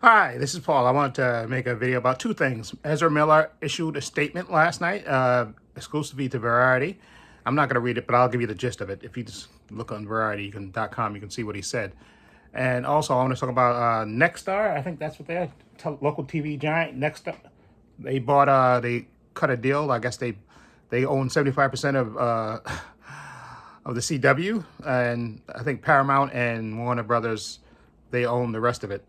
Hi, this is Paul. I wanted to make a video about two things. Ezra Miller issued a statement last night, exclusively to Variety. I'm not going to read it, but I'll give you the gist of it. If you just look on Variety.com, you can see what he said. And also, I want to talk about Nexstar. I think that's what they are. Local TV giant, Nexstar. They cut a deal. I guess they own 75% of the CW, and I think Paramount and Warner Brothers, they own the rest of it.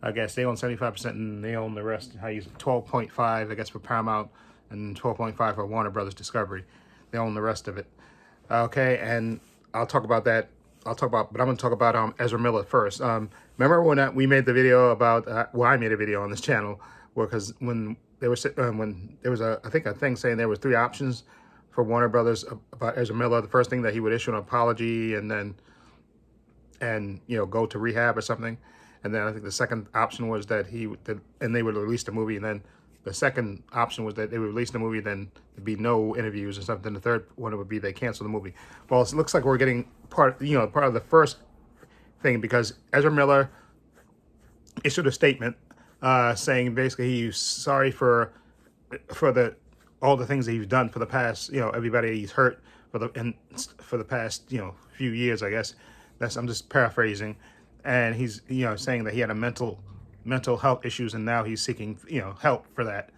I guess they own 75% and they own the rest. I use 12.5, I guess, for Paramount and 12.5 for Warner Brothers Discovery. They own the rest of it. Okay, and I'll talk about that. But I'm going to talk about Ezra Miller first. Remember when we made the video about, I made a video on this channel, because when there was I think a thing saying there was 3 options for Warner Brothers about Ezra Miller. The first thing, that he would issue an apology and then go to rehab or something. And then I think the second option was that they would release the movie. And then the second option was that they would release the movie, then there'd be no interviews or something. The third one would be they cancel the movie. Well, it looks like we're getting part of the first thing, because Ezra Miller issued a statement saying basically he's sorry for all the things that he's done for the past, everybody he's hurt for the past, few years, I guess. I'm just paraphrasing. And he's, saying that he had a mental health issues, and now he's seeking, help for that,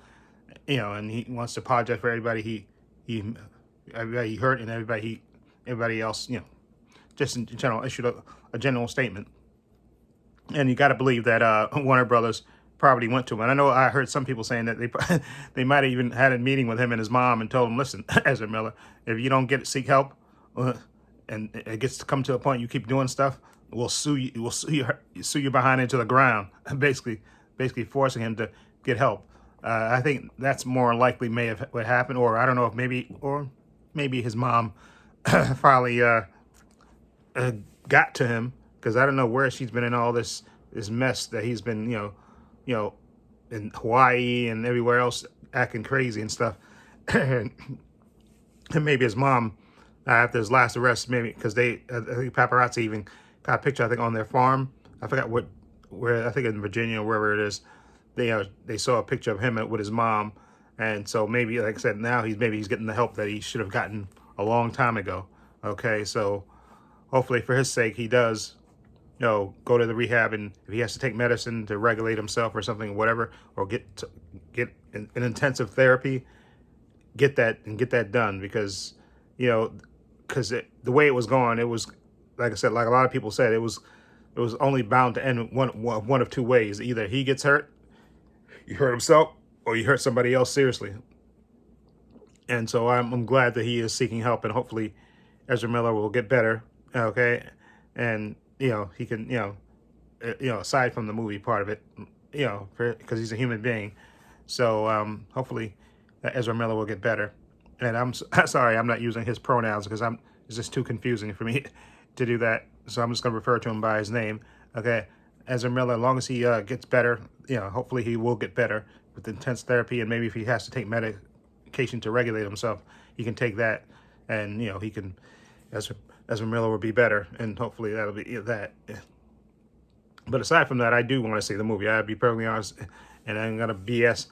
and he wants to apologize for everybody everybody he hurt, and everybody else, just in general, issued a general statement. And you got to believe that Warner Brothers probably went to him. And I know I heard some people saying that they might have even had a meeting with him and his mom and told him, listen, Ezra Miller, if you don't seek help, and it gets to come to a point you keep doing stuff, we'll sue you. We'll sue you behind into the ground, basically forcing him to get help. I think that's more likely may have what happened, or I don't know if maybe his mom finally got to him, because I don't know where she's been in all this mess that he's been, in Hawaii and everywhere else acting crazy and stuff. And maybe his mom, after his last arrest, maybe because I think paparazzi even got a picture, I think, on their farm. I forgot where, I think in Virginia or wherever it is. They saw a picture of him with his mom. And so maybe, like I said, now he's getting the help that he should have gotten a long time ago. Okay, so hopefully for his sake, he does, go to the rehab, and if he has to take medicine to regulate himself or something, whatever, or get an intensive therapy, get that done, because, the way it was going, it was, like I said, like a lot of people said, it was only bound to end one of two ways. Either he gets hurt, he hurt himself, or you hurt somebody else seriously. And so I'm glad that he is seeking help, and hopefully Ezra Miller will get better. Okay, and he can aside from the movie part of it, because he's a human being. So hopefully Ezra Miller will get better. And I'm sorry, I'm not using his pronouns, because it's just too confusing for me to do that. So I'm just going to refer to him by his name. Okay, Ezra Miller, as long as he gets better, hopefully he will get better with intense therapy, and maybe if he has to take medication to regulate himself, he can take that, and he can, Ezra Miller will be better, and hopefully that'll be that. But aside from that, I do want to see the movie. I'll be perfectly honest, and I'm gonna BS.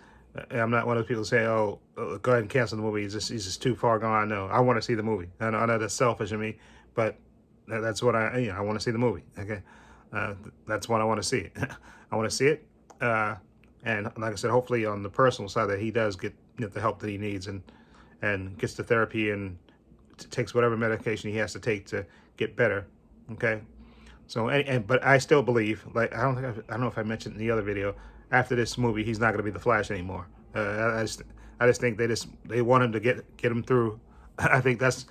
I'm not one of those people who say, "Oh, go ahead and cancel the movie. He's just too far gone." No, I want to see the movie. I know that's selfish of me, but that's what I want to see the movie. Okay, that's what I want to see. I want to see it, and like I said, hopefully on the personal side, that he does get the help that he needs, and gets the therapy, and takes whatever medication he has to take to get better. Okay, so but I still believe, like I don't know if I mentioned in the other video, after this movie, he's not going to be the Flash anymore. I just think they want him to get him through. I think that's,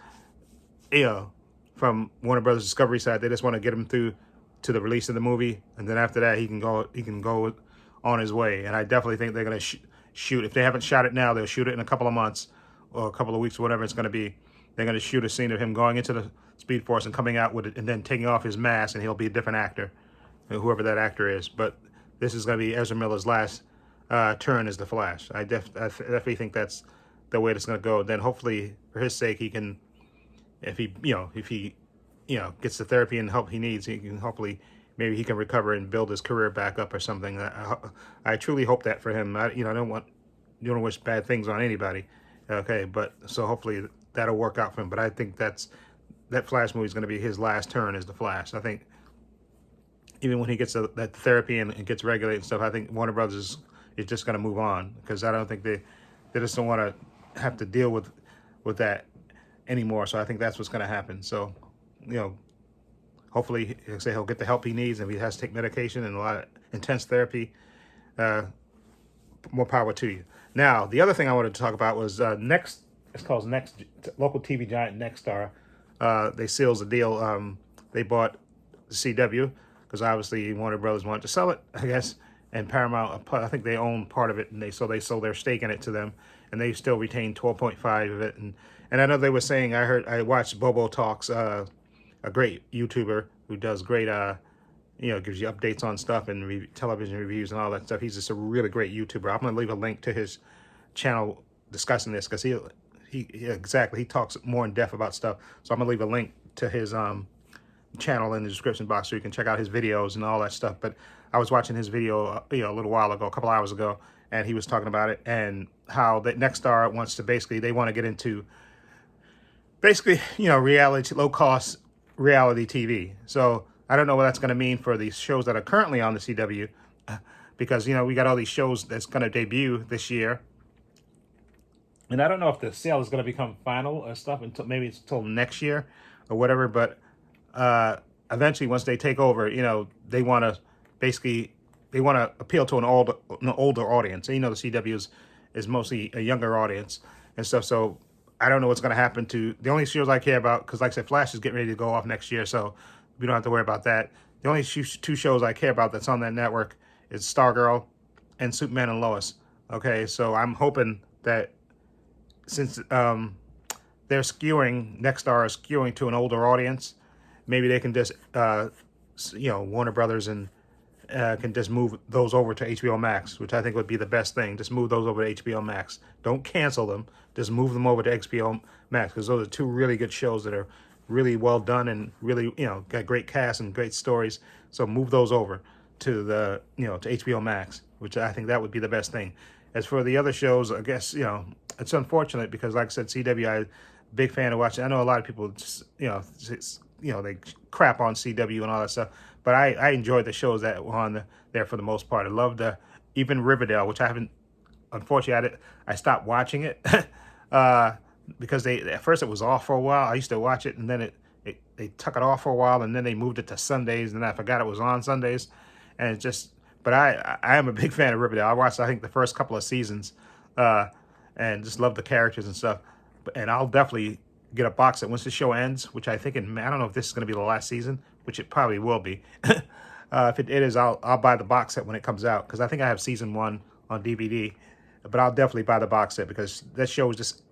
from Warner Brothers Discovery side, they just want to get him through to the release of the movie, and then after that he can go on his way. And I definitely think they're going to shoot. If they haven't shot it now, they'll shoot it in a couple of months or a couple of weeks, whatever it's going to be. They're going to shoot a scene of him going into the Speed Force and coming out with it, and then taking off his mask, and he'll be a different actor, whoever that actor is. But this is going to be Ezra Miller's last turn as the Flash. I definitely think that's the way it's going to go. Then hopefully, for his sake, he can, if he gets the therapy and help he needs, he can hopefully maybe he can recover and build his career back up or something. I truly hope that for him. I don't wish bad things on anybody. Okay, but so hopefully that'll work out for him. But I think that Flash movie is going to be his last turn as the Flash. I think even when he gets that therapy and gets regulated and stuff, I think Warner Brothers is just going to move on, because I don't think they just don't want to have to deal with that anymore. So I think that's what's going to happen. So, hopefully, like I say, he'll get the help he needs, and if he has to take medication and a lot of intense therapy, more power to you. Now, the other thing I wanted to talk about was it's called local TV giant Nexstar. They seals the deal. They bought the CW because obviously Warner Brothers wanted to sell it, I guess, and Paramount, I think they own part of it, and they sold their stake in it to them, and they still retain 12.5 of it. And I know they were saying, I watched Bobo Talks, a great YouTuber who does great, gives you updates on stuff and television reviews and all that stuff. He's just a really great YouTuber. I'm going to leave a link to his channel discussing this, because he talks more in depth about stuff. So I'm going to leave a link to his channel in the description box so you can check out his videos and all that stuff. But I was watching his video, a little while ago, a couple hours ago, and he was talking about it and how the Nexstar wants to they want to get into reality, low-cost reality TV. So I don't know what that's going to mean for these shows that are currently on the CW, because, we got all these shows that's going to debut this year. And I don't know if the sale is going to become final or stuff until next year or whatever. But eventually, once they take over, they want to appeal to an older audience. And, the CW is mostly a younger audience and stuff. So I don't know what's going to happen to the only shows I care about, because like I said, Flash is getting ready to go off next year, so we don't have to worry about that. The only two shows I care about that's on that network is Stargirl and Superman and Lois. Okay, so I'm hoping that since Nexstar is skewing to an older audience, maybe they can just, Warner Brothers and can just move those over to HBO Max, which I think would be the best thing. Just move those over to HBO Max. Don't cancel them. Just move them over to HBO Max, because those are two really good shows that are really well done and really, got great cast and great stories. So move those over to to HBO Max, which I think that would be the best thing. As for the other shows, I guess, it's unfortunate because, like I said, CW, I'm a big fan of watching. I know a lot of people just, they crap on CW and all that stuff, but I enjoyed the shows that were on there for the most part. I loved even Riverdale, which I haven't, unfortunately, I stopped watching it because at first it was off for a while. I used to watch it, and then they took it off for a while, and then they moved it to Sundays, and I forgot it was on Sundays, and it just. But I am a big fan of Riverdale. I watched, I think, the first couple of seasons, and just love the characters and stuff. And I'll definitely get a box set once the show ends, which I think I don't know if this is going to be the last season, which it probably will be. If it is, I'll buy the box set when it comes out, because I think I have season 1 on DVD. But I'll definitely buy the box set, because that show is just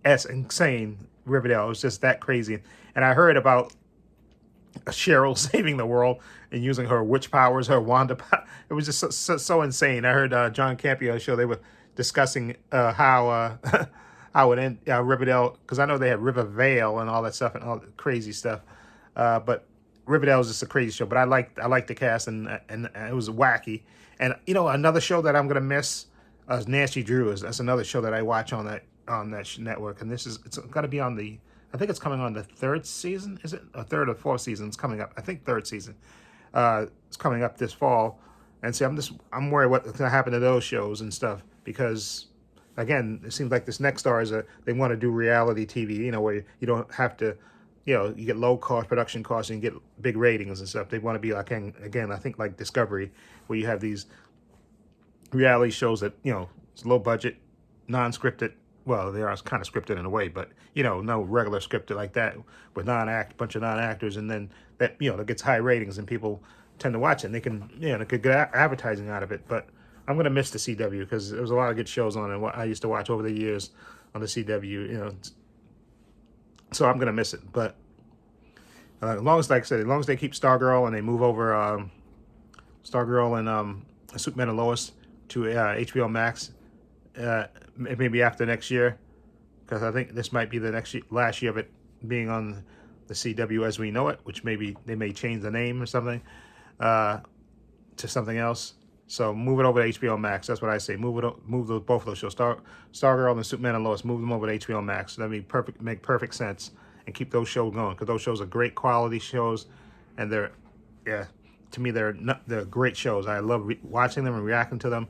insane. Riverdale, it was just that crazy. And I heard about Cheryl saving the world and using her witch powers, her Wanda power. It was just so insane. I heard John Campio's show, they were discussing how it ended, Riverdale, because I know they had Rivervale and all that stuff and all the crazy stuff. But Riverdale was just a crazy show. But I liked the cast, and it was wacky. And another show that I'm gonna miss is Nancy Drew. That's another show that I watch on that network. And it's gonna be on I think it's coming on the 3rd season. Is it a 3rd or 4th season? It's coming up. I think 3rd season. It's coming up this fall. And see, I'm worried what's gonna happen to those shows and stuff, because again, it seems like this Nexstar they want to do reality TV, where you don't have to, you get low cost production costs and you get big ratings and stuff. They want to be like, again, I think like Discovery, where you have these reality shows that, it's low budget, non-scripted. Well, they are kind of scripted in a way, but, no regular scripted like that with bunch of non-actors, and then that, that gets high ratings and people tend to watch it, and they can, they could get advertising out of it. But I'm going to miss the CW, because there was a lot of good shows on it I used to watch over the years on the CW, so I'm going to miss it. But as long as, like I said, as long as they keep Stargirl and they move over Stargirl and Superman and Lois to HBO Max, maybe after next year, because I think this might be the last year of it being on the CW as we know it, which maybe they may change the name or something to something else. So move it over to HBO Max. That's what I say. Move both of those shows, Stargirl and Superman and Lois. Move them over to HBO Max. That'd be perfect. Make perfect sense, and keep those shows going, because those shows are great quality shows, and they're, yeah, to me they're great shows. I love watching them and reacting to them.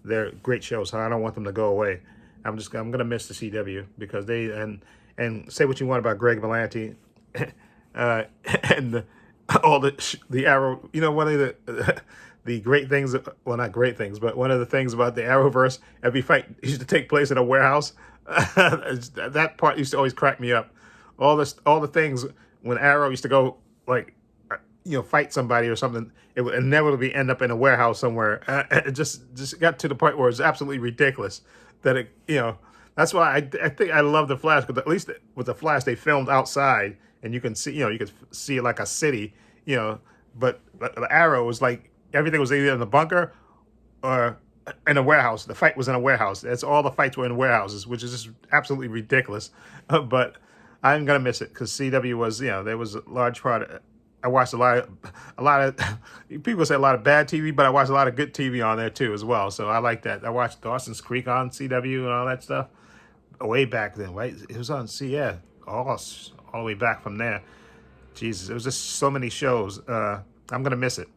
They're great shows. So I don't want them to go away. I'm gonna miss the CW, because they and say what you want about Greg Berlanti, and all the Arrow. You know, one of the great things, well, not great things, but one of the things about the Arrowverse, every fight used to take place in a warehouse. That part used to always crack me up. All the things when Arrow used to go, like, fight somebody or something, it would inevitably end up in a warehouse somewhere. It just got to the point where it's absolutely ridiculous that that's why I think I love the Flash, because at least with the Flash they filmed outside and you can see, you could see like a city, but the Arrow was like everything was either in the bunker or in a warehouse. The fight was in a warehouse. That's all the fights were in warehouses, which is just absolutely ridiculous. But I'm gonna miss it, because CW was, there was a large part. I watched a lot of people say a lot of bad TV, but I watched a lot of good TV on there too as well. So I like that. I watched Dawson's Creek on CW and all that stuff way back then, right? It was on all the way back from there. Jesus, it was just so many shows. I'm gonna miss it.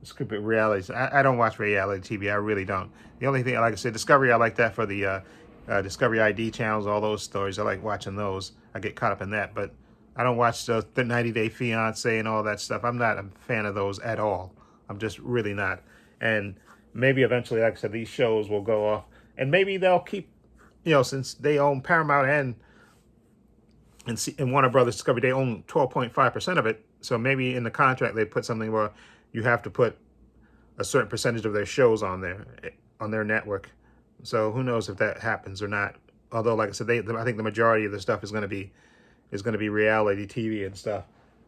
Stupid reality. I don't watch reality TV. I really don't. The only thing, like I said, Discovery, I like that for the Discovery ID channels, all those stories. I like watching those. I get caught up in that, but I don't watch the 90 Day Fiance and all that stuff. I'm not a fan of those at all. I'm just really not. And maybe eventually, like I said, these shows will go off, and maybe they'll keep, since they own Paramount and Warner Brothers Discovery, they own 12.5% of it. So maybe in the contract they put something where you have to put a certain percentage of their shows on their network. So who knows if that happens or not. Although, like I said, I think the majority of the stuff is going to be reality TV and stuff.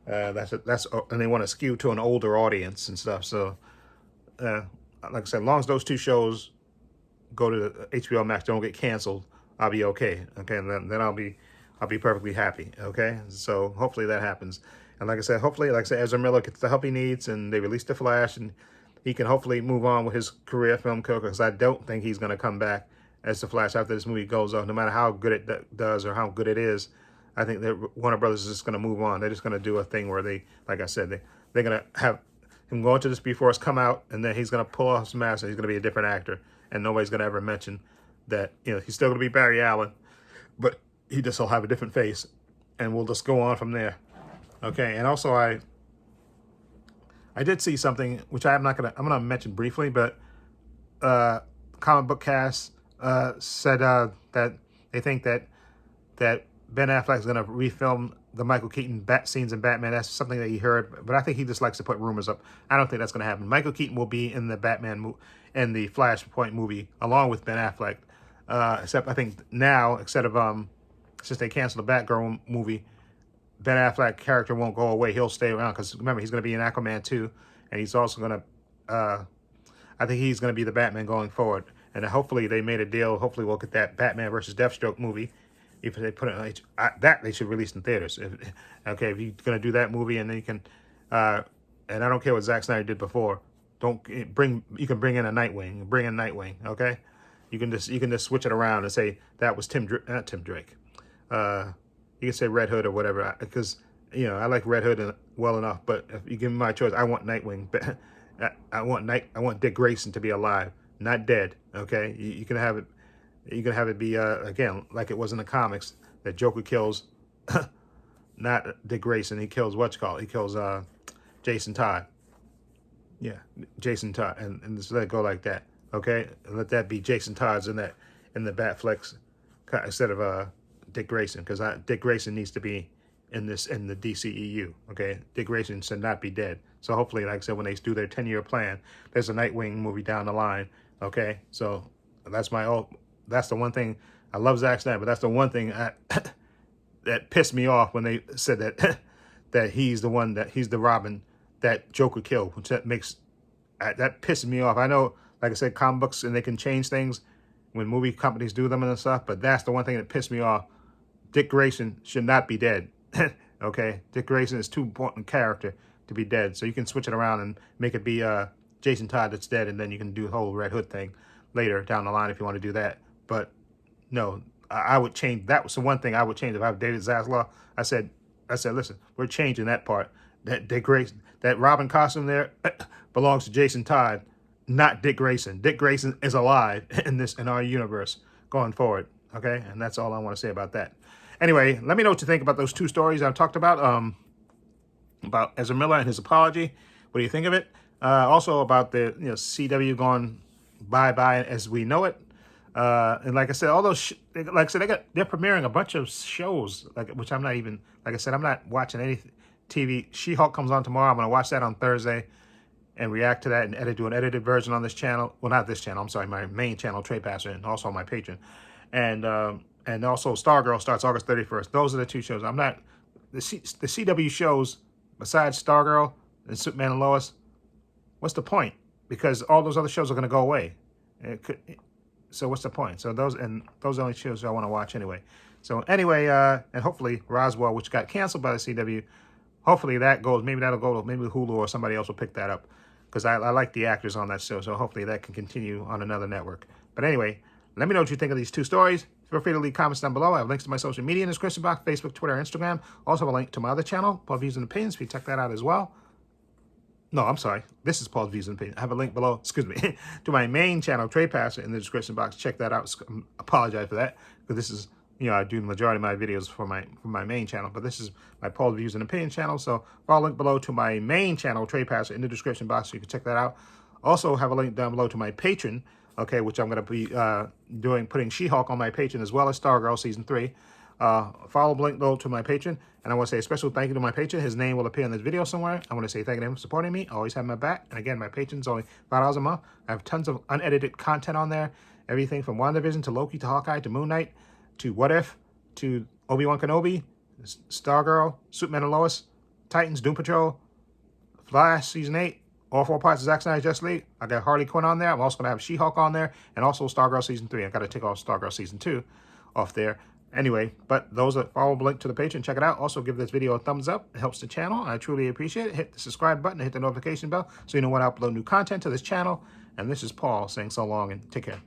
And they want to skew to an older audience and stuff. So, like I said, as long as those two shows go to HBO Max, don't get canceled, I'll be okay. Okay, and then I'll be perfectly happy. Okay, so hopefully that happens. And like I said, Ezra Miller gets the help he needs, and they release the Flash, and he can hopefully move on with his career film career, because I don't think he's going to come back as the Flash after this movie goes off, no matter how good it does or how good it is. I think that Warner Brothers is just going to move on. They're just going to do a thing where they, like I said, they're going to have him go into this before it's come out, and then he's going to pull off his mask and he's going to be a different actor, and nobody's going to ever mention that, he's still going to be Barry Allen, but he just will have a different face, and we'll just go on from there. Okay, and also I did see something which I'm going to mention briefly, but Comic Book Cast said that they think that Ben Affleck's going to refilm the Michael Keaton scenes in Batman. That's something that he heard, but I think he just likes to put rumors up. I don't think that's going to happen. Michael Keaton will be in the in the Flashpoint movie along with Ben Affleck. Except I think now, since they canceled the Batgirl movie, Ben Affleck character won't go away. He'll stay around, because remember, he's going to be in Aquaman 2, and he's also going to, I think he's going to be the Batman going forward. And hopefully they made a deal. Hopefully we'll get that Batman versus Deathstroke movie. If they put it on that, they should release in theaters. If you're going to do that movie, and then you can, and I don't care what Zack Snyder did before. You can bring in a Nightwing. Bring in Nightwing, okay? You can just switch it around and say that was not Tim Drake. You can say Red Hood or whatever, because I like Red Hood well enough. But if you give me my choice, I want Nightwing. But I want Dick Grayson to be alive, not dead. Okay, you can have it. You can have it be again like it was in the comics, that Joker kills not Dick Grayson. He kills He kills Jason Todd. Yeah, Jason Todd, and just let it go like that. Okay, and let that be Jason Todd's in the Batflex instead of Dick Grayson, because Dick Grayson needs to be in the DCEU. Okay, Dick Grayson should not be dead. So hopefully, like I said, when they do their 10-year plan, there's a Nightwing movie down the line. Okay, so that's the one thing. I love Zack Snyder, but that's the one thing that pissed me off when they said that he's the Robin that Joker killed, which that pisses me off. I know, like I said, comic books, and they can change things when movie companies do them and stuff, but that's the one thing that pissed me off. Dick Grayson should not be dead. Okay, Dick Grayson is too important a character to be dead. So you can switch it around and make it be Jason Todd that's dead, and then you can do the whole Red Hood thing later down the line if you want to do that. But no, I would change. That was the one thing I would change if I have David Zaslav. I said, listen, we're changing that part. That Dick Grayson, that Robin costume there belongs to Jason Todd, not Dick Grayson. Dick Grayson is alive in our universe going forward. Okay, and that's all I want to say about that. Anyway, let me know what you think about those two stories I talked about Ezra Miller and his apology. What do you think of it? Also about the CW going bye-bye as we know it. And like I said, all those like I said, they're premiering a bunch of shows, which I'm not even, like I said, I'm not watching any TV. She-Hulk comes on tomorrow. I'm going to watch that on Thursday and react to that and do an edited version on this channel. Well, not this channel. I'm sorry, my main channel, Trepacer, and also on my Patreon. And also Stargirl starts August 31st. Those are the two shows. I'm not the CW shows besides Stargirl and Superman and Lois. What's the point? Because all those other shows are going to go away. So what's the point? So those are the only shows I want to watch anyway. So anyway, and hopefully Roswell, which got canceled by the CW, hopefully that goes. Maybe that'll go. Maybe Hulu or somebody else will pick that up because I like the actors on that show. So hopefully that can continue on another network. But anyway, let me know what you think of these two stories. Feel free to leave comments down below. I have links to my social media in the description box: Facebook, Twitter, Instagram. Also have a link to my other channel, Paul Views and Opinions. If you check that out as well. No, I'm sorry. This is Paul's Views and Opinions. I have a link below, excuse me, to my main channel, Trepacer, in the description box. Check that out. Apologize for that, because this is, I do the majority of my videos for my main channel, but this is my Paul's Views and Opinions channel. So follow link below to my main channel, Trepacer, in the description box, so you can check that out. Also have a link down below to my Patreon, okay, which I'm going to be putting She-Hulk on my Patreon as well as Stargirl Season 3. Follow link below to my Patreon. And I want to say a special thank you to my patron. His name will appear in this video somewhere. I want to say thank you to him for supporting me. Always have my back. And again, my patron's only $5 a month. I have tons of unedited content on there. Everything from WandaVision to Loki to Hawkeye to Moon Knight to What If to Obi-Wan Kenobi, Stargirl, Superman and Lois, Titans, Doom Patrol, Flash Season 8, all 4 parts of Zack Snyder's Justice League. I got Harley Quinn on there. I'm also going to have She-Hulk on there. And also Stargirl Season 3. I got to take off Stargirl Season 2 off there. Anyway, but those are follow the link to the Patreon. Check it out. Also, give this video a thumbs up. It helps the channel. I truly appreciate it. Hit the subscribe button and hit the notification bell so you know when I upload new content to this channel. And this is Paul saying so long and take care.